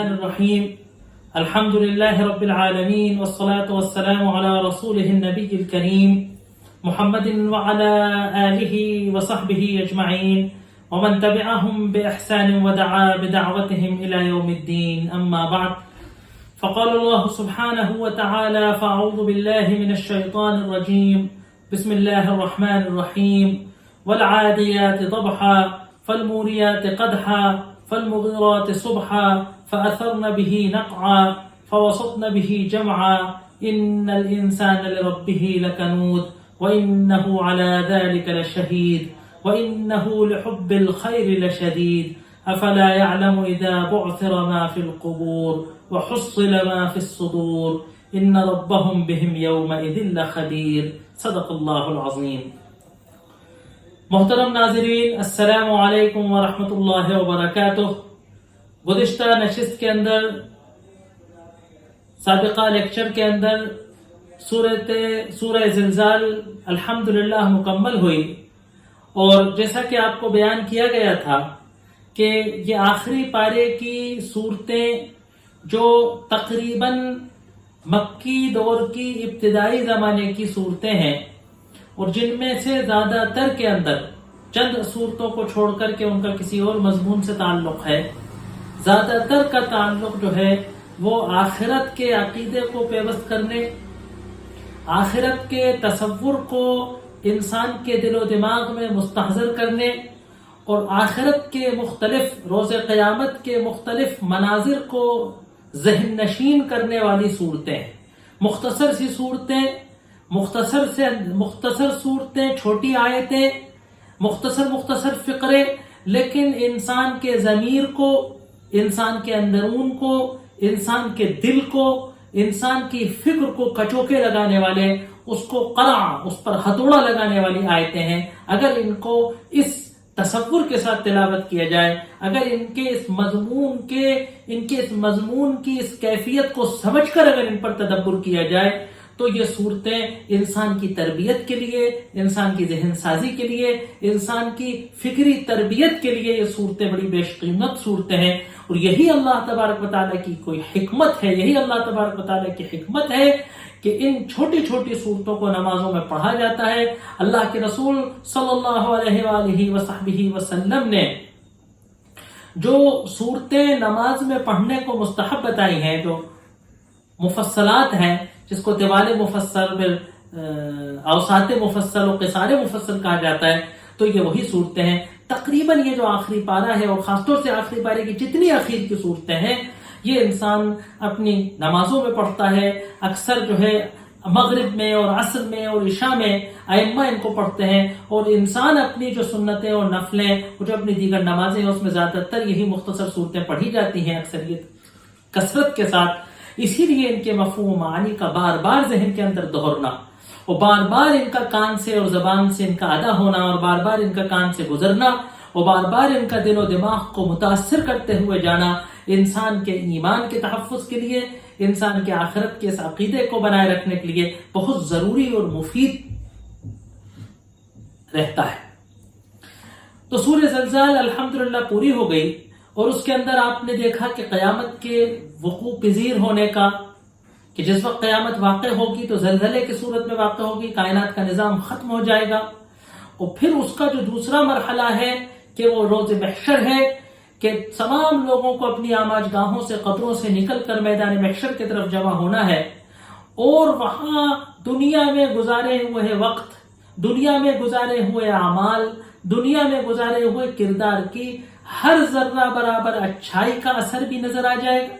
الرحمن الرحيم الحمد لله رب العالمين والصلاة والسلام على رسوله النبي الكريم محمد وعلى آله وصحبه أجمعين ومن تبعهم بإحسان ودعا بدعوتهم إلى يوم الدين. أما بعد، فقال الله سبحانه وتعالى: فأعوذ بالله من الشيطان الرجيم، بسم الله الرحمن الرحيم. والعاديات ضبحا فالموريات قدحا فالمغيرات صبحا فأثرن به نقعا فوسطن به جمعا إن الإنسان لربه لكنود وإنه على ذلك لشهيد وإنه لحب الخير لشديد أفلا يعلم إذا بعثر ما في القبور وحصل ما في الصدور إن ربهم بهم يومئذ لخبير. صدق اللہ العظیم. محترم ناظرین، السلام علیکم ورحمۃ اللہ وبرکاتہ. گزشتہ نشست کے اندر، سابقہ لیکچر کے اندر سورہ زلزال الحمدللہ مکمل ہوئی، اور جیسا کہ آپ کو بیان کیا گیا تھا کہ یہ آخری پارے کی صورتیں جو تقریباً مکی دور کی ابتدائی زمانے کی صورتیں ہیں، اور جن میں سے زیادہ تر کے اندر چند صورتوں کو چھوڑ کر کے ان کا کسی اور مضمون سے تعلق ہے، زیادہ تر کا تعلق جو ہے وہ آخرت کے عقیدے کو پیوست کرنے، آخرت کے تصور کو انسان کے دل و دماغ میں مستحضر کرنے، اور آخرت کے مختلف روز قیامت کے مختلف مناظر کو ذہن نشین کرنے والی صورتیں. مختصر سی صورتیں، مختصر صورتیں، چھوٹی آیتیں، مختصر فقرے، لیکن انسان کے ضمیر کو، انسان کے اندرون کو، انسان کے دل کو، انسان کی فکر کو کچوکے لگانے والے، اس کو قرع، اس پر ہتھوڑا لگانے والی آیتیں ہیں. اگر ان کو اس تصور کے ساتھ تلاوت کیا جائے، اگر ان کے اس مضمون کی اس کیفیت کو سمجھ کر اگر ان پر تدبر کیا جائے، تو یہ صورتیں انسان کی تربیت کے لیے، انسان کی ذہن سازی کے لیے، انسان کی فکری تربیت کے لیے یہ صورتیں بڑی بیش قیمت صورتیں ہیں. اور یہی اللہ تبارک و تعالیٰ کی کوئی حکمت ہے، یہی اللہ تبارک و تعالیٰ کی حکمت ہے کہ ان چھوٹی چھوٹی صورتوں کو نمازوں میں پڑھا جاتا ہے. اللہ کے رسول صلی اللہ علیہ وآلہ وصحبہ وسلم نے جو صورتیں نماز میں پڑھنے کو مستحب بتائی ہیں، جو مفصلات ہیں، جس کو طوال مفصل، اوساط مفصل و قصار مفصل کہا جاتا ہے، تو یہ وہی صورتیں ہیں. تقریباً یہ جو آخری پارہ ہے، اور خاص طور سے آخری پارے کی جتنی اخیر کی صورتیں ہیں، یہ انسان اپنی نمازوں میں پڑھتا ہے. اکثر جو ہے مغرب میں اور عصر میں اور عشاء میں ائمہ ان کو پڑھتے ہیں، اور انسان اپنی جو سنتیں اور نفلیں اور جو اپنی دیگر نمازیں ہیں، اس میں زیادہ تر یہی مختصر صورتیں پڑھی جاتی ہیں، اکثریت کثرت کے ساتھ. اسی لیے ان کے مفہوم و معانی کا بار بار ذہن کے اندر دہرنا، اور بار بار ان کا کان سے اور زبان سے ان کا ادا ہونا، اور بار بار ان کا کان سے گزرنا، اور بار بار ان کا دل و دماغ کو متاثر کرتے ہوئے جانا، انسان کے ایمان کے تحفظ کے لیے، انسان کے آخرت کے اس عقیدے کو بنائے رکھنے کے لیے بہت ضروری اور مفید رہتا ہے. تو سورہ زلزال الحمدللہ پوری ہو گئی، اور اس کے اندر آپ نے دیکھا کہ قیامت کے وقوع پذیر ہونے کا، کہ جس وقت قیامت واقع ہوگی تو زلزلے کی صورت میں واقع ہوگی، کائنات کا نظام ختم ہو جائے گا. اور پھر اس کا جو دوسرا مرحلہ ہے کہ وہ روز محشر ہے، کہ تمام لوگوں کو اپنی آماج گاہوں سے، قبروں سے نکل کر میدان محشر کی طرف جمع ہونا ہے، اور وہاں دنیا میں گزارے ہوئے وقت، دنیا میں گزارے ہوئے اعمال، دنیا میں گزارے ہوئے کردار کی ہر ذرہ برابر اچھائی کا اثر بھی نظر آ جائے گا،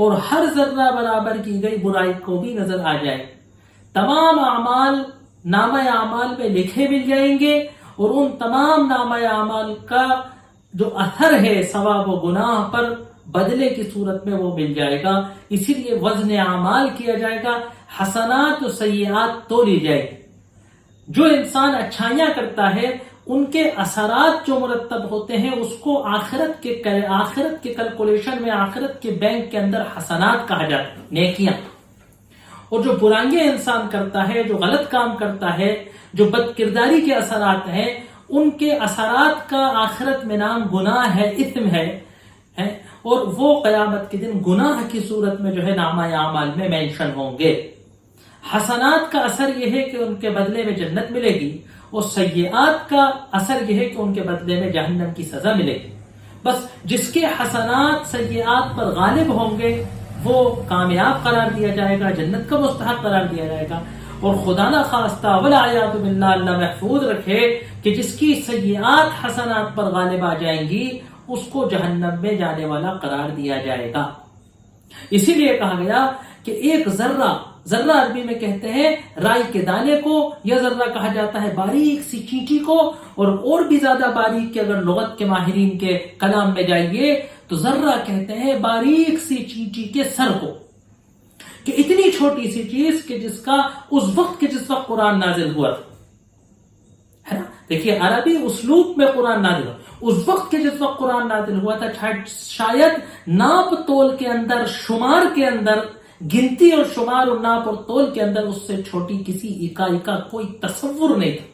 اور ہر ذرہ برابر کی گئی برائی کو بھی نظر آ جائے. تمام اعمال نامہ اعمال میں لکھے مل جائیں گے، اور ان تمام نامہ اعمال کا جو اثر ہے ثواب و گناہ پر بدلے کی صورت میں وہ مل جائے گا. اسی لیے وزن اعمال کیا جائے گا، حسنات و سیئات تولی جائے گی. جو انسان اچھائیاں کرتا ہے، ان کے اثرات جو مرتب ہوتے ہیں، اس کو آخرت کے کیلکولیشن میں، آخرت کے بینک کے اندر حسنات کہا جاتا ہے، نیکیاں. اور جو برائیاں انسان کرتا ہے، جو غلط کام کرتا ہے، جو بد کرداری کے اثرات ہیں، ان کے اثرات کا آخرت میں نام گناہ ہے، اثم ہے. اور وہ قیامت کے دن گناہ کی صورت میں جو ہے نامہ اعمال میں مینشن ہوں گے. حسنات کا اثر یہ ہے کہ ان کے بدلے میں جنت ملے گی، اور سیئات کا اثر یہ ہے کہ ان کے بدلے میں جہنم کی سزا ملے گی. بس جس کے حسنات سیئات پر غالب ہوں گے وہ کامیاب قرار دیا جائے گا، جنت کا مستحق قرار دیا جائے گا. اور خدا نہ خواستہ والعیاذ باللہ، اللہ محفوظ رکھے، کہ جس کی سیئات حسنات پر غالب آ جائیں گی اس کو جہنم میں جانے والا قرار دیا جائے گا. اسی لیے کہا گیا کہ ایک ذرہ عربی میں کہتے ہیں رائی کے دانے کو، یا ذرہ کہا جاتا ہے باریک سی چینٹی کو، اور بھی زیادہ باریک کہ اگر لغت کے ماہرین کے کلام میں جائیے تو ذرہ کہتے ہیں باریک سی چینٹی کے سر کو، کہ اتنی چھوٹی سی چیز کہ جس کا اس وقت قرآن نازل ہوا تھا، ہے نا. دیکھیے عربی اسلوب میں قرآن نازل ہوا، اس وقت کے جس وقت قرآن نازل ہوا تھا شاید ناپ تول کے اندر، شمار کے اندر، گنتی اور شمار اور ناپ اور تول کے اندر اس سے چھوٹی کسی اکائی کا کوئی تصور نہیں تھا.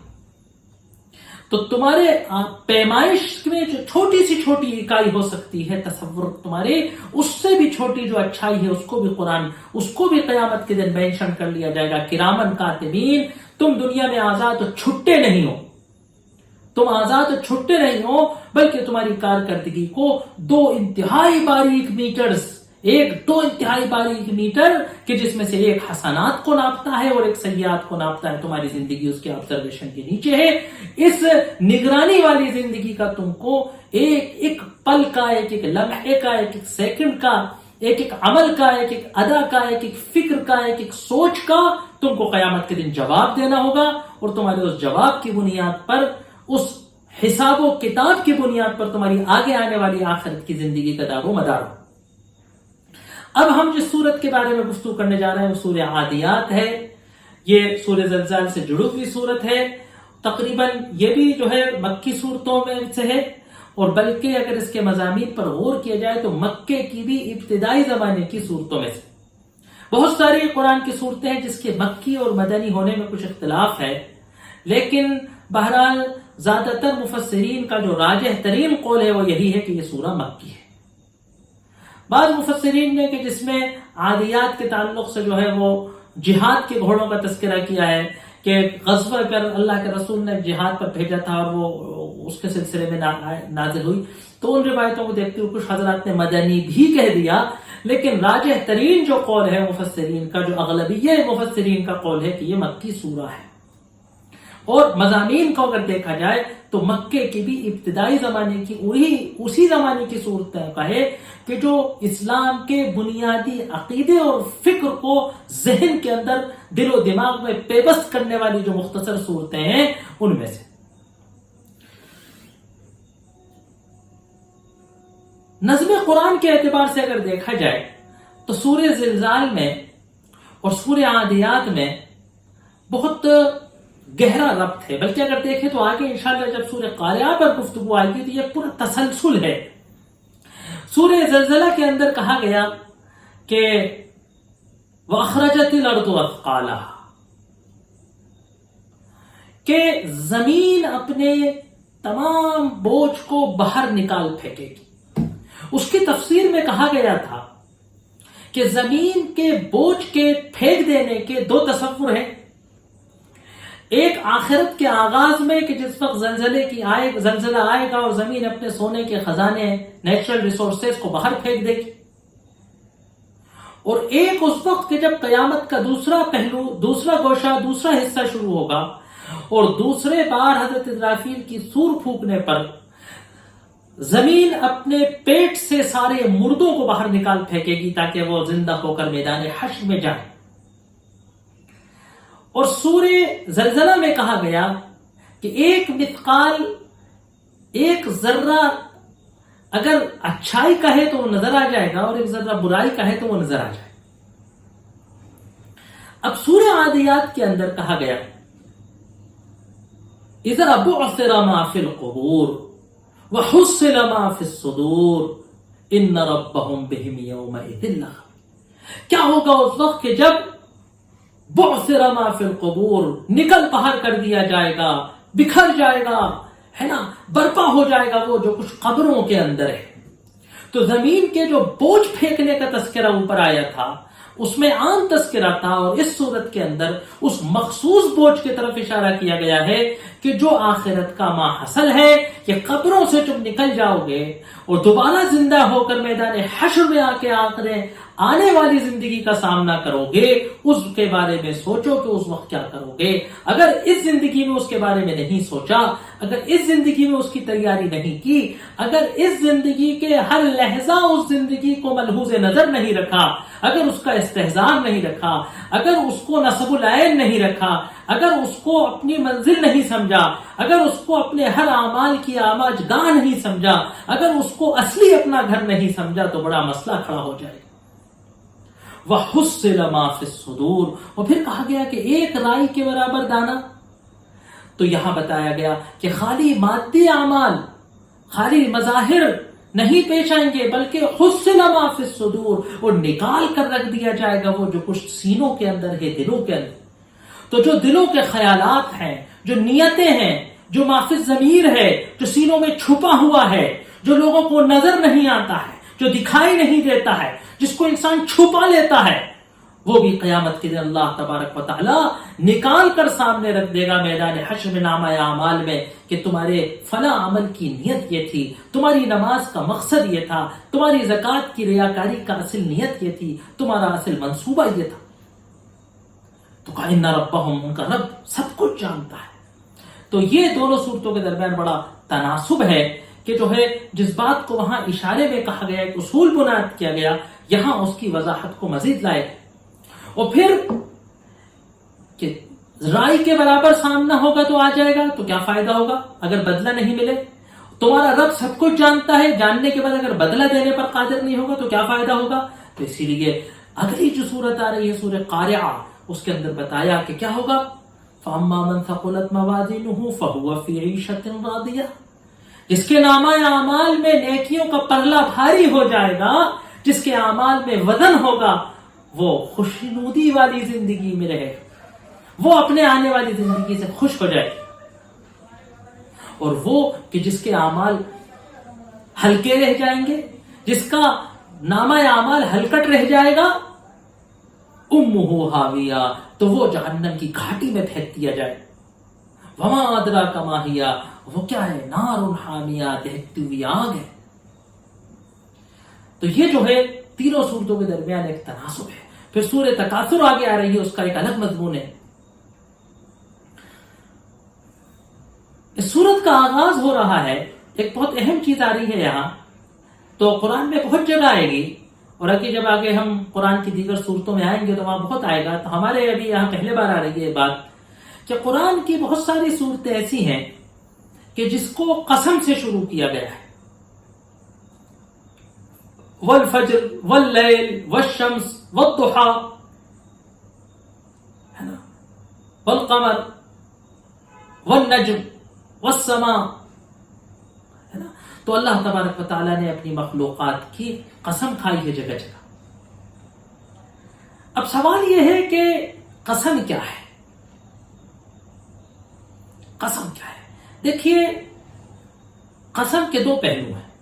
تو تمہارے پیمائش میں جو چھوٹی سی چھوٹی اکائی ہو سکتی ہے تصور تمہارے، اس سے بھی چھوٹی جو اچھائی ہے اس کو بھی قرآن، اس کو بھی قیامت کے دن مینشن کر لیا جائے گا. کرامن کاتبین، تم دنیا میں آزاد و چھٹے نہیں ہو، تم آزاد و چھٹے نہیں ہو، بلکہ تمہاری کارکردگی کو دو انتہائی باریک میٹر کہ جس میں سے ایک حسنات کو ناپتا ہے اور ایک سیئات کو ناپتا ہے، تمہاری زندگی اس کے آبزرویشن کے نیچے ہے. اس نگرانی والی زندگی کا تم کو ایک پل کا، ایک لمحے کا، ایک سیکنڈ کا، ایک عمل کا، ایک ادا کا، ایک فکر کا، ایک سوچ کا تم کو قیامت کے دن جواب دینا ہوگا. اور تمہارے اس جواب کی بنیاد پر، اس حساب و کتاب کی بنیاد پر تمہاری آگے آنے والی آخرت کی زندگی کا دار و مدار ہو. اب ہم جس سورت کے بارے میں گفتگو کرنے جا رہے ہیں وہ سورہ عادیات ہے. یہ سورہ زلزال سے جڑی ہوئی سورت ہے. تقریباً یہ بھی جو ہے مکی صورتوں میں سے ہے، اور بلکہ اگر اس کے مضامین پر غور کیا جائے تو مکے کی بھی ابتدائی زمانے کی صورتوں میں سے. بہت ساری قرآن کی صورتیں ہیں جس کے مکی اور مدنی ہونے میں کچھ اختلاف ہے، لیکن بہرحال زیادہ تر مفسرین کا جو راجح ترین قول ہے وہ یہی ہے کہ یہ سورہ مکی ہے. بعض مفسرین نے کہ جس میں عادیات کے تعلق سے جو ہے وہ جہاد کے گھوڑوں کا تذکرہ کیا ہے، کہ غزوہ پر اللہ کے رسول نے جہاد پر بھیجا تھا اور وہ اس کے سلسلے میں نازل ہوئی، تو ان روایتوں کو دیکھتے ہوئے کچھ حضرات نے مدنی بھی کہہ دیا. لیکن راجح ترین جو قول ہے مفسرین کا، جو اغلبیہ مفسرین کا قول ہے کہ یہ مکی سورہ ہے. اور مضامین کو اگر دیکھا جائے تو مکے کی بھی ابتدائی زمانے کی اسی زمانے کی صورتیں کا ہے کہ جو اسلام کے بنیادی عقیدے اور فکر کو ذہن کے اندر، دل و دماغ میں پیوست کرنے والی جو مختصر صورتیں ہیں ان میں سے. نظم قرآن کے اعتبار سے اگر دیکھا جائے تو سورہ زلزال میں اور سورہ عادیات میں بہت گہرا ربط ہے. بلکہ اگر دیکھیں تو آگے انشاءاللہ جب سورہ قاریہ پر گفتگو آئے گی تو یہ پورا تسلسل ہے. سورہ زلزلہ کے اندر کہا گیا کہ وَأَخْرَجَتِ الْأَرْضُ أَثْقَالَهَا، کہ زمین اپنے تمام بوجھ کو باہر نکال پھینکے گی. اس کی تفسیر میں کہا گیا تھا کہ زمین کے بوجھ کے پھینک دینے کے دو تصور ہیں. ایک آخرت کے آغاز میں کہ جس وقت زلزلہ آئے گا اور زمین اپنے سونے کے خزانے، نیچرل ریسورسز کو باہر پھینک دے گی. اور ایک اس وقت کہ جب قیامت کا دوسرا پہلو، دوسرا گوشہ، دوسرا حصہ شروع ہوگا اور دوسرے بار حضرت اسرافیل کی سور پھونکنے پر زمین اپنے پیٹ سے سارے مردوں کو باہر نکال پھینکے گی تاکہ وہ زندہ ہو کر میدان حشر میں جائیں. اور سورہ زلزلہ میں کہا گیا کہ ایک مثقال، ایک ذرہ اگر اچھائی کا ہے تو وہ نظر آ جائے گا اور ایک ذرہ برائی کا ہے تو وہ نظر آ جائے گا. اب سورہ عادیات کے اندر کہا گیا اذا بعثر ما فی القبور وحصل ما فی الصدور ان ربهم بهم یومئذ لخبیر. کیا ہوگا اس وقت کہ جب بعثر ما فی القبور، نکل باہر کر دیا جائے گا، بکھر جائے گا، ہے نا، برپا ہو جائے گا وہ جو کچھ قبروں کے اندر ہے. تو زمین کے جو بوجھ پھینکنے کا تذکرہ اوپر آیا تھا اس میں عام تذکرہ تھا، اور اس صورت کے اندر اس مخصوص بوجھ کی طرف اشارہ کیا گیا ہے کہ جو آخرت کا ماحصل ہے کہ قبروں سے جب نکل جاؤ گے اور دوبارہ زندہ ہو کر میدان حشر میں آنے والی زندگی کا سامنا کرو گے، اس کے بارے میں سوچو کہ اس وقت کیا کرو گے۔ اگر اس زندگی میں اس کے بارے میں نہیں سوچا، اگر اس زندگی میں اس کی تیاری نہیں کی، اگر اس زندگی کے ہر لحظہ اس زندگی کو ملحوظ نظر نہیں رکھا، اگر اس کا استحضار نہیں رکھا، اگر اس کو نصب العین نہیں رکھا، اگر اس کو اپنی منزل نہیں سمجھا، اگر اس کو اپنے ہر اعمال کی آماج گاہ نہیں سمجھا، اگر اس کو اصلی اپنا گھر نہیں سمجھا، تو بڑا مسئلہ کھڑا ہو جائے گا۔ وَحُصِّلَ مَا فِي الصُّدُورِ، اور پھر کہا گیا کہ ایک رائی کے برابر دانا۔ تو یہاں بتایا گیا کہ خالی مادی اعمال، خالی مظاہر نہیں پیش آئیں گے، بلکہ حُصِّلَ مَا فِي الصُّدُورِ، اور نکال کر رکھ دیا جائے گا وہ جو کچھ سینوں کے اندر ہے، دلوں کے اندر۔ تو جو دلوں کے خیالات ہیں، جو نیتیں ہیں، جو ما فی الضمیر ہے، جو سینوں میں چھپا ہوا ہے، جو لوگوں کو نظر نہیں آتا ہے، جو دکھائی نہیں دیتا ہے، جس کو انسان چھپا لیتا ہے، وہ بھی قیامت کے دن اللہ تبارک و تعالی نکال کر سامنے رکھ دے گا میدان حشر میں نامہ اعمال میں کہ تمہارے فلاں عمل کی نیت یہ تھی، تمہاری نماز کا مقصد یہ تھا، تمہاری زکوٰۃ کی ریاکاری کا اصل نیت یہ تھی، تمہارا اصل منصوبہ یہ تھا۔ تو کہا ان ربہم، ان کا رب سب کچھ جانتا ہے۔ تو یہ دونوں صورتوں کے درمیان بڑا تناسب ہے کہ جو ہے جس بات کو وہاں اشارے میں کہا گیا، ایک اصول بنیاد کیا گیا، یہاں اس کی وضاحت کو مزید لائے۔ اور پھر کہ رائی کے برابر سامنا ہوگا تو آ جائے گا، تو کیا فائدہ ہوگا اگر بدلہ نہیں ملے؟ تمہارا رب سب کچھ جانتا ہے، جاننے کے بعد اگر بدلہ دینے پر قادر نہیں ہوگا تو کیا فائدہ ہوگا؟ تو اسی لیے اگلی جو صورت آ رہی ہے سورہ قارعہ، اس کے اندر بتایا کہ کیا ہوگا، فَأَمَّا مَنْ ثَقُلَتْ مَوَازِينُهُ فَهُوَ فِي عِيشَةٍ رَاضِيَةٍ، جس کے نامہ اعمال میں نیکیوں کا پرلا بھاری ہو جائے گا، جس کے اعمال میں وزن ہوگا، وہ خوشنودی والی زندگی میں رہے، وہ اپنے آنے والی زندگی سے خوش ہو جائے۔ اور وہ کہ جس کے اعمال ہلکے رہ جائیں گے، جس کا نامہ اعمال ہلکٹ رہ جائے گا، امہ ہاویہ، تو وہ جہنم کی گھاٹی میں پھینک دیا جائے۔ وما ادراک ما ہی، وہ کیا ہے، نار حامیہ، دہکتی ہوئی آگ ہے۔ تو یہ جو ہے تینوں صورتوں کے درمیان ایک تناسب ہے۔ پھر سورہ تکاثر آگے آ رہی ہے، اس کا ایک الگ مضمون ہے۔ اس سورت کا آغاز ہو رہا ہے، ایک بہت اہم چیز آ رہی ہے یہاں، تو قرآن میں بہت جگہ آئے گی، اور اگر جب آگے ہم قرآن کی دیگر صورتوں میں آئیں گے تو وہاں بہت آئے گا۔ تو ہمارے ابھی یہاں پہلے بار آ رہی ہے یہ بات کہ قرآن کی بہت ساری صورتیں ایسی ہیں کہ جس کو قسم سے شروع کیا گیا ہے، والفجر واللیل والشمس والضحا، ہے نا، والقمر والنجم والسماء، ہے نا۔ تو اللہ تبارک و تعالیٰ نے اپنی مخلوقات کی قسم کھائی ہے جگہ جگہ۔ اب سوال یہ ہے کہ قسم کیا ہے؟ قسم کیا ہے؟ دیکھیے، قسم کے دو پہلو ہیں۔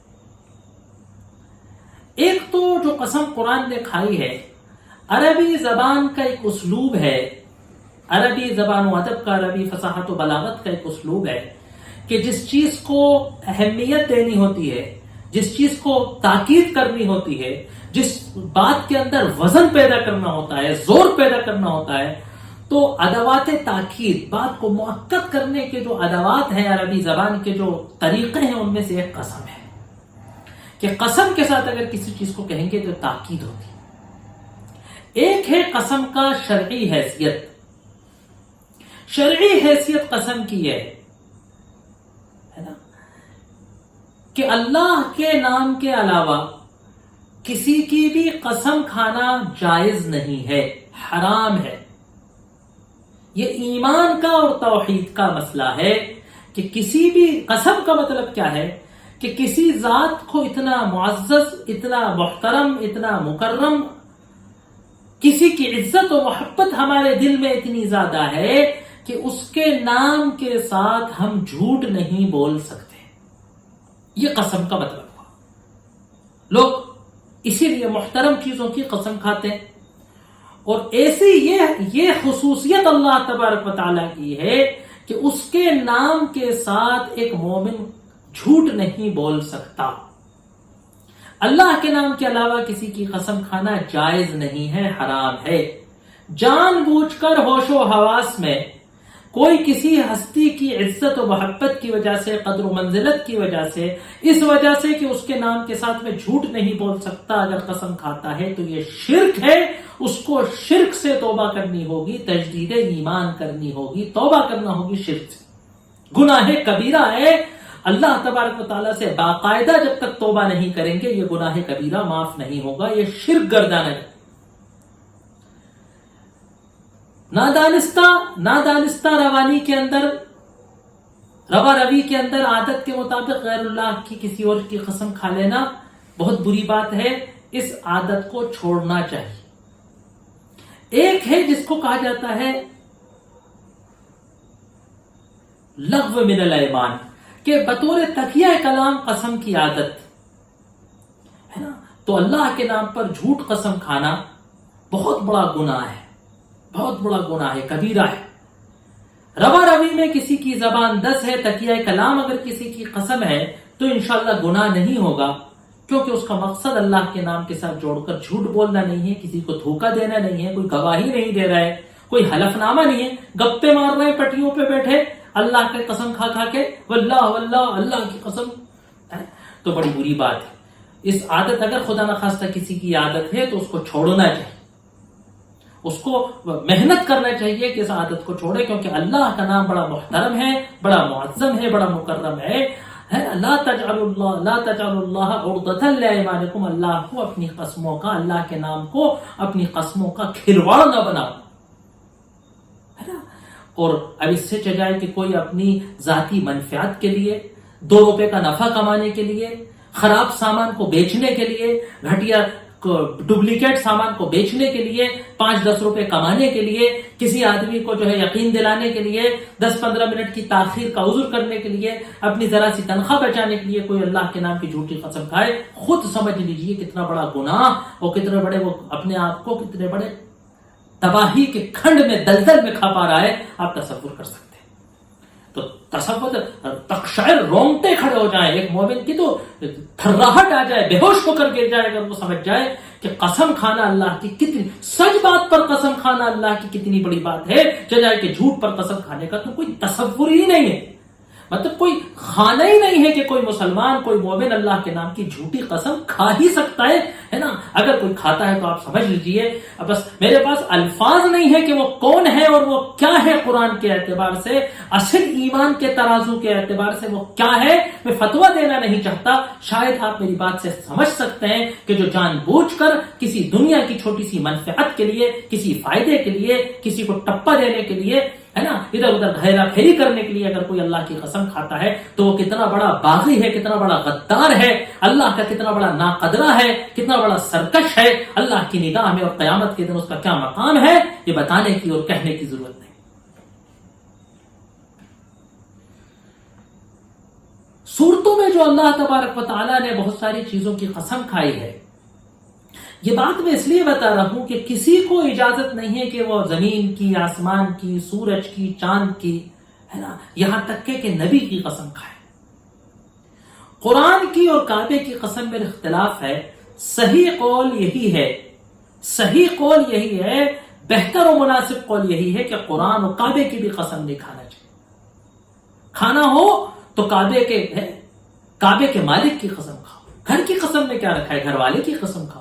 ایک تو جو قسم قرآن نے کھائی ہے، عربی زبان کا ایک اسلوب ہے، عربی زبان و ادب کا، عربی فصاحت و بلاغت کا ایک اسلوب ہے کہ جس چیز کو اہمیت دینی ہوتی ہے، جس چیز کو تاکید کرنی ہوتی ہے، جس بات کے اندر وزن پیدا کرنا ہوتا ہے، زور پیدا کرنا ہوتا ہے، تو ادوات تاکید، بات کو مؤکد کرنے کے جو ادوات ہیں، عربی زبان کے جو طریقے ہیں، ان میں سے ایک قسم ہے کہ قسم کے ساتھ اگر کسی چیز کو کہیں گے تو تاکید ہوتی ہے۔ ایک ہے قسم کا شرعی حیثیت۔ شرعی حیثیت قسم کی ہے نا کہ اللہ کے نام کے علاوہ کسی کی بھی قسم کھانا جائز نہیں ہے، حرام ہے۔ یہ ایمان کا اور توحید کا مسئلہ ہے کہ کسی بھی قسم کا مطلب کیا ہے کہ کسی ذات کو اتنا معزز، اتنا محترم، اتنا مکرم، کسی کی عزت و محبت ہمارے دل میں اتنی زیادہ ہے کہ اس کے نام کے ساتھ ہم جھوٹ نہیں بول سکتے۔ یہ قسم کا مطلب ہوا۔ لوگ اسی لیے محترم چیزوں کی قسم کھاتے ہیں، اور ایسی یہ خصوصیت اللہ تبارک و تعالیٰ کی ہے کہ اس کے نام کے ساتھ ایک مومن جھوٹ نہیں بول سکتا۔ اللہ کے نام کے علاوہ کسی کی قسم کھانا جائز نہیں ہے، حرام ہے۔ جان بوجھ کر ہوش و حواس میں کوئی کسی ہستی کی عزت و محبت کی وجہ سے، قدر و منزلت کی وجہ سے، اس وجہ سے کہ اس کے نام کے ساتھ میں جھوٹ نہیں بول سکتا، اگر قسم کھاتا ہے تو یہ شرک ہے، اس کو شرک سے توبہ کرنی ہوگی، تجدید ایمان کرنی ہوگی، توبہ کرنا ہوگی شرک سے۔ گناہ کبیرہ ہے، اللہ تبارک و تعالیٰ سے باقاعدہ جب تک توبہ نہیں کریں گے یہ گناہ کبیرہ معاف نہیں ہوگا، یہ شرک گردانہ ہے۔ نادانستہ روانی کے اندر، روا روی کے اندر عادت کے مطابق غیر اللہ کی کسی اور کی قسم کھا لینا بہت بری بات ہے، اس عادت کو چھوڑنا چاہیے۔ ایک ہے جس کو کہا جاتا ہے لغو من الایمان، کہ بطور تکیہ کلام قسم کی عادت ہے نا، تو اللہ کے نام پر جھوٹ قسم کھانا بہت بڑا گناہ ہے، بہت بڑا گناہ ہے، کبیرہ ہے۔ روا روی میں کسی کی زبان دس ہے، تکیہ کلام اگر کسی کی قسم ہے تو انشاءاللہ گناہ نہیں ہوگا، کیونکہ اس کا مقصد اللہ کے نام کے ساتھ جوڑ کر جھوٹ بولنا نہیں ہے، کسی کو دھوکہ دینا نہیں ہے، کوئی گواہی نہیں دے رہا ہے، کوئی حلف نامہ نہیں ہے، گپے مار رہے ہیں پٹیوں پہ بیٹھے اللہ کی قسم کھا کھا کے، واللہ واللہ اللہ کی قسم، تو بڑی بری بات ہے۔ اس عادت اگر خدا نخواستہ کسی کی عادت ہے تو اس کو چھوڑنا چاہیے، اس کو محنت کرنا چاہیے کہ اس عادت کو چھوڑے، کیونکہ اللہ کا نام بڑا محترم ہے، بڑا معظم ہے، بڑا مکرم ہے۔ لا تجعلوا اللہ عرضۃ لایمانکم، اللہ کو اپنی قسموں کا، اللہ کے نام کو اپنی قسموں کا کھلواڑ نہ بناؤ، ہے نا۔ اور اب اس سے چاہے کہ کوئی اپنی ذاتی منفعت کے لیے، 2 روپے کا نفع کمانے کے لیے، خراب سامان کو بیچنے کے لیے، گھٹیا ڈپلیکیٹ سامان کو بیچنے کے لیے، 5-10 روپے کمانے کے لیے، کسی آدمی کو جو ہے یقین دلانے کے لیے، 10-15 منٹ کی تاخیر کا عذر کرنے کے لیے، اپنی ذرا سی تنخواہ بچانے کے لیے کوئی اللہ کے نام کی جھوٹی قسم کھائے، خود سمجھ لیجئے کتنا بڑا گناہ، اور کتنے بڑے وہ اپنے آپ کو کتنے بڑے تباہی کے کھنڈ میں، دلدل میں کھا پا رہا ہے، آپ تصور کر سکتے ہیں۔ تو تصور، تقشعر، رونگٹے کھڑے ہو جائیں، ایک مومن کی تو تھراہٹ آ جائے، بے ہوش ہو کر گر جائے اگر وہ سمجھ جائے کہ قسم کھانا اللہ کی کتنی، سچ بات پر قسم کھانا اللہ کی کتنی بڑی بات ہے، جائے کہ جھوٹ پر قسم کھانے کا تو کوئی تصور ہی نہیں ہے، مطلب کوئی خانہ ہی نہیں ہے کہ کوئی مسلمان، کوئی مومن اللہ کے نام کی جھوٹی قسم کھا ہی سکتا ہے نا۔ اگر کوئی کھاتا ہے تو آپ سمجھ لیجئے، بس میرے پاس الفاظ نہیں ہے کہ وہ کون ہے اور وہ کیا ہے، قرآن کے اعتبار سے، اصل ایمان کے ترازو کے اعتبار سے وہ کیا ہے، میں فتویٰ دینا نہیں چاہتا، شاید آپ میری بات سے سمجھ سکتے ہیں کہ جو جان بوجھ کر کسی دنیا کی چھوٹی سی منفعت کے لیے، کسی فائدے کے لیے، کسی کو ٹپا دینے کے لیے، ہے نا، ادھر ادھر گھیرا پھیری کرنے کے لیے اگر کوئی اللہ کی قسم کھاتا ہے تو وہ کتنا بڑا باغی ہے، کتنا بڑا غدار ہے، اللہ کا کتنا بڑا ناقدرہ ہے، کتنا بڑا سرکش ہے، اللہ کی نگاہ میں اور قیامت کے دن اس کا کیا مقام ہے، یہ بتانے کی اور کہنے کی ضرورت نہیں۔ صورتوں میں جو اللہ تبارک و تعالیٰ نے بہت ساری چیزوں کی قسم کھائی ہے، یہ بات میں اس لیے بتا رہا ہوں کہ کسی کو اجازت نہیں ہے کہ وہ زمین کی، آسمان کی، سورج کی، چاند کی، ہے نا، یہاں تک کہ نبی کی قسم کھائے۔ قرآن کی اور کعبے کی قسم میں اختلاف ہے، صحیح قول یہی ہے، صحیح قول یہی ہے، بہتر و مناسب قول یہی ہے کہ قرآن اور کعبے کی بھی قسم نہیں کھانا چاہیے۔ کھانا ہو تو کعبے کے مالک کی قسم کھاؤ۔ گھر کی قسم میں کیا رکھا ہے، گھر والے کی قسم کھاؤ۔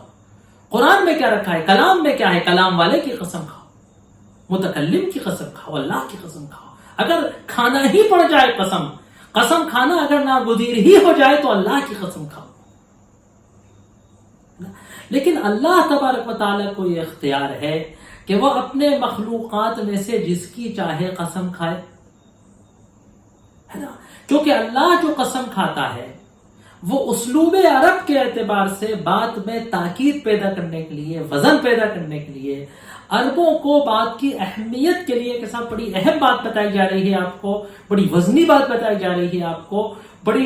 قرآن میں کیا رکھا ہے، کلام میں کیا ہے، کلام والے کی قسم کھاؤ۔ متکلم کی قسم کھاؤ، اللہ کی قسم کھاؤ۔ اگر کھانا ہی پڑ جائے قسم کھانا اگر ناگزیر ہی ہو جائے تو اللہ کی قسم کھاؤ۔ لیکن اللہ تبارک و تعالیٰ کو یہ اختیار ہے کہ وہ اپنے مخلوقات میں سے جس کی چاہے قسم کھائے، ہے نا، کیونکہ اللہ جو قسم کھاتا ہے وہ اسلوب عرب کے اعتبار سے بات میں تاکید پیدا کرنے کے لیے، وزن پیدا کرنے کے لیے، عربوں کو بات کی اہمیت کے لیے کہ صاحب بڑی اہم بات بتائی جا رہی ہے آپ کو، بڑی وزنی بات بتائی جا رہی ہے آپ کو، بڑی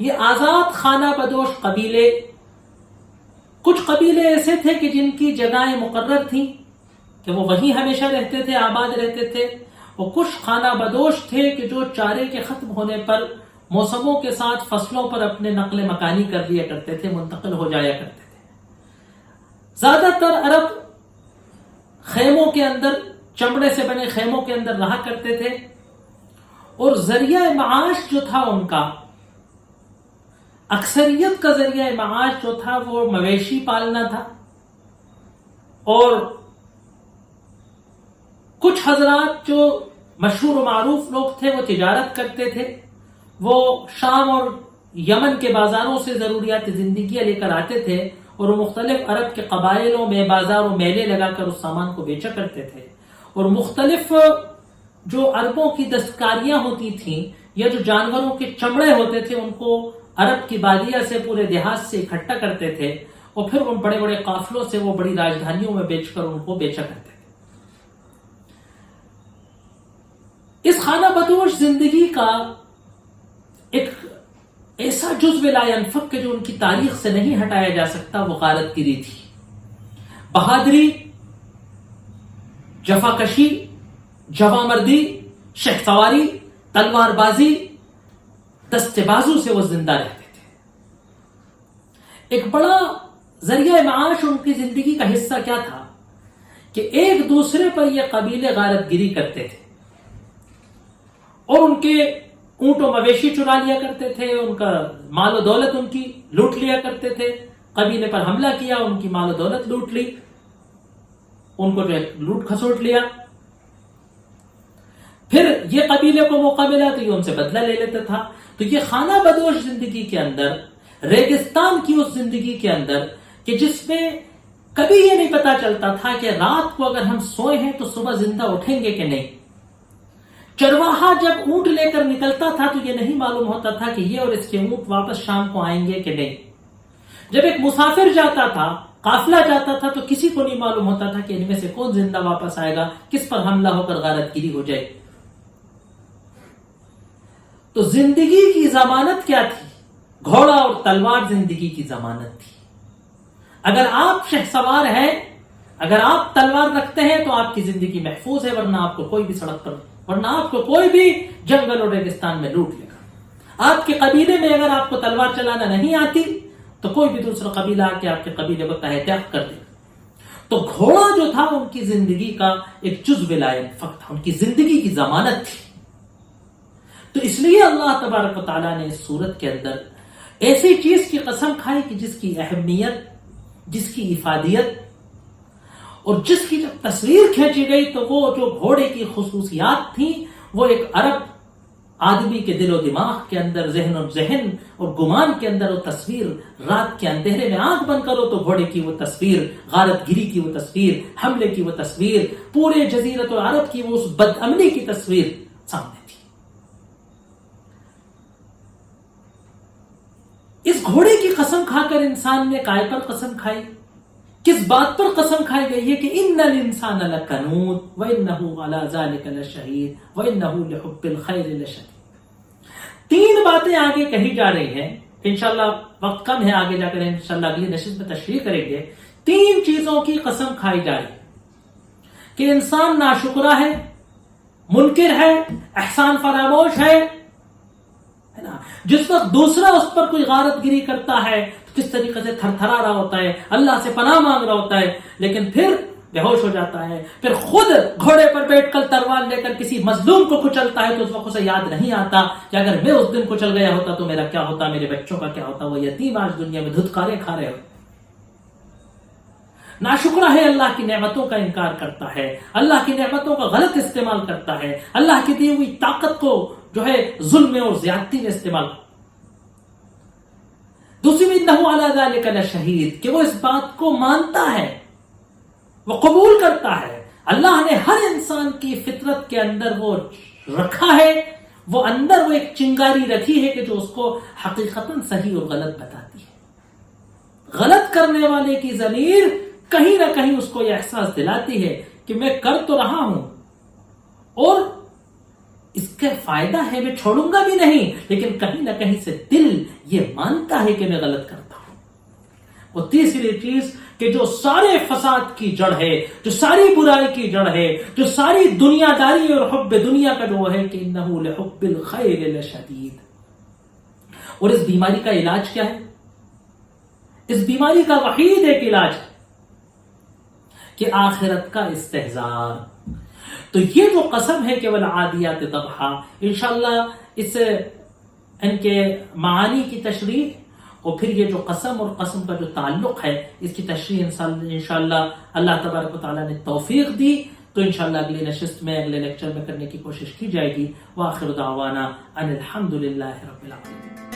یہ آزاد خانہ بدوش قبیلے، کچھ قبیلے ایسے تھے کہ جن کی جگہیں مقرر تھیں کہ وہ وہیں ہمیشہ رہتے تھے، آباد رہتے تھے، اور کچھ خانہ بدوش تھے کہ جو چارے کے ختم ہونے پر موسموں کے ساتھ فصلوں پر اپنے نقل مکانی کر لیا کرتے تھے، منتقل ہو جایا کرتے تھے۔ زیادہ تر عرب خیموں کے اندر، چمڑے سے بنے خیموں کے اندر رہا کرتے تھے، اور ذریعہ معاش جو تھا ان کا، اکثریت کا ذریعہ معاش جو تھا وہ مویشی پالنا تھا، اور کچھ حضرات جو مشہور و معروف لوگ تھے وہ تجارت کرتے تھے، وہ شام اور یمن کے بازاروں سے ضروریات زندگی لے کر آتے تھے، اور وہ مختلف عرب کے قبائلوں میں بازار و میلے لگا کر اس سامان کو بیچا کرتے تھے، اور مختلف جو عربوں کی دستکاریاں ہوتی تھیں یا جو جانوروں کے چمڑے ہوتے تھے ان کو عرب کی بادیہ سے، پورے دیہات سے اکٹھا کرتے تھے، اور پھر ان بڑے بڑے قافلوں سے وہ بڑی راجدھانیوں میں بیچ کر ان کو بیچا کرتے تھے۔ اس خانہ بدوش زندگی کا ایک ایسا جزو لا ينفك کہ جو ان کی تاریخ سے نہیں ہٹایا جا سکتا، وہ غارت گیری تھی، بہادری، جفاکشی، جوامردی، شہ سواری، تلوار بازی، دستے بازو سے وہ زندہ رہتے تھے۔ ایک بڑا ذریعہ معاش ان کی زندگی کا حصہ کیا تھا کہ ایک دوسرے پر یہ قبیلے غارت گیری کرتے تھے، اور ان کے اونٹ و مویشی چرا لیا کرتے تھے، ان کا مال و دولت ان کی لوٹ لیا کرتے تھے، قبیلے پر حملہ کیا، ان کی مال و دولت لوٹ لی، ان کو جو ہے لوٹ کھسوٹ لیا، پھر یہ قبیلے کو موقع ملا تو یہ ان سے بدلہ لے لیتا تھا۔ تو یہ خانہ بدوش زندگی کے اندر، ریگستان کی اس زندگی کے اندر کہ جس میں کبھی یہ نہیں پتا چلتا تھا کہ رات کو اگر ہم سوئے ہیں تو صبح زندہ اٹھیں گے کہ نہیں، چرواہا جب اونٹ لے کر نکلتا تھا تو یہ نہیں معلوم ہوتا تھا کہ یہ اور اس کے اونٹ واپس شام کو آئیں گے کہ نہیں، جب ایک مسافر جاتا تھا، قافلہ جاتا تھا، تو کسی کو نہیں معلوم ہوتا تھا کہ ان میں سے کون زندہ واپس آئے گا، کس پر حملہ ہو کر غارت گیری ہو جائے۔ تو زندگی کی ضمانت کیا تھی؟ گھوڑا اور تلوار زندگی کی ضمانت تھی۔ اگر آپ شہ سوار ہیں، اگر آپ تلوار رکھتے ہیں تو آپ کی زندگی محفوظ ہے، ورنہ آپ کو کوئی بھی سڑک پر، ورنہ آپ کو کوئی بھی جنگل اور ریگستان میں لوٹ لے گا۔ آپ کے قبیلے میں اگر آپ کو تلوار چلانا نہیں آتی تو کوئی بھی دوسرا قبیلہ آ کے آپ کے قبیلے کو تہہ تیاق کر دے گا۔ تو گھوڑا جو تھا ان کی زندگی کا ایک جزو لا ينفك تھا، ان کی زندگی کی ضمانت تھی۔ تو اس لیے اللہ تبارک و تعالیٰ نے اس صورت کے اندر ایسی چیز کی قسم کھائی کہ جس کی اہمیت، جس کی افادیت اور جس کی جب تصویر کھینچی گئی تو وہ جو گھوڑے کی خصوصیات تھیں وہ ایک عرب آدمی کے دل و دماغ کے اندر، ذہن اور گمان کے اندر وہ تصویر، رات کے اندھیرے میں آنکھ بند کرو تو گھوڑے کی وہ تصویر، غارت گیری کی وہ تصویر، حملے کی وہ تصویر، پورے جزیرت العرب کی وہ اس بد امنی کی تصویر سامنے تھی۔ اس گھوڑے کی قسم کھا کر انسان نے کائے پر قسم کھائی؟ کس بات پر قسم کھائی گئی ہے کہ ان الانسان لکنود وانه علی ذلک لشہید وانه لحب الخیر لشدید۔ تین باتیں آگے کہی جا رہی ہیں، انشاءاللہ وقت کم ہے، آگے جا کر انشاءاللہ اگلی نشست میں تشریح کریں گے۔ تین چیزوں کی قسم کھائی جا رہی ہے کہ انسان ناشکرا ہے، منکر ہے، احسان فراموش ہے نا۔ جس وقت دوسرا اس پر کوئی غارت گیری کرتا ہے تو کس طریقے سے تھر تھرا رہا ہوتا ہے، اللہ سے پناہ مانگ رہا ہوتا ہے، لیکن پھر بے ہوش ہو جاتا ہے، پھر خود گھوڑے پر بیٹھ کر تلوار لے کر کسی مظلوم کو کچلتا ہے تو اس وقت اسے یاد نہیں آتا کہ اگر میں اس دن کچل گیا ہوتا تو میرا کیا ہوتا، میرے بچوں کا کیا ہوتا، وہ یتیم آج دنیا میں دھتکارے کھا رہے ہو۔ ناشکرا ہے، اللہ کی نعمتوں کا انکار کرتا ہے، اللہ کی نعمتوں کا غلط استعمال کرتا ہے، اللہ کی دی ہوئی طاقت کو جو ہے ظلم اور زیادتی میں استعمال کرتا ہے۔ دوسری میں انہ علی ذلک لشہید، کہ وہ اس بات کو مانتا ہے، وہ قبول کرتا ہے۔ اللہ نے ہر انسان کی فطرت کے اندر وہ رکھا ہے، وہ اندر وہ ایک چنگاری رکھی ہے کہ جو اس کو حقیقتاً صحیح اور غلط بتاتی ہے۔ غلط کرنے والے کی ضمیر کہیں نہ کہیں اس کو یہ احساس دلاتی ہے کہ میں کر تو رہا ہوں اور اس کا فائدہ ہے، میں چھوڑوں گا بھی نہیں، لیکن کہیں نہ کہیں سے دل یہ مانتا ہے کہ میں غلط کرتا ہوں۔ اور تیسری چیز کہ جو سارے فساد کی جڑ ہے، جو ساری برائی کی جڑ ہے، جو ساری دنیا داری اور حب دنیا کا جو ہے کہ انہ لحب الخیر لشدید۔ اور اس بیماری کا علاج کیا ہے؟ اس بیماری کا وحید ایک علاج ہے کہ آخرت کا استحضار۔ تو یہ جو قسم ہے کہ والعادیات ضبحا، انشاءاللہ اس ان کے معانی کی تشریح اور پھر یہ جو قسم اور قسم کا جو تعلق ہے اس کی تشریح انشاءاللہ اللہ تبارک و تعالیٰ نے توفیق دی تو انشاءاللہ اگلی نشست میں، اگلے لیکچر میں کرنے کی کوشش کی جائے گی۔ وآخر دعوانا ان الحمدللہ رب العالمین۔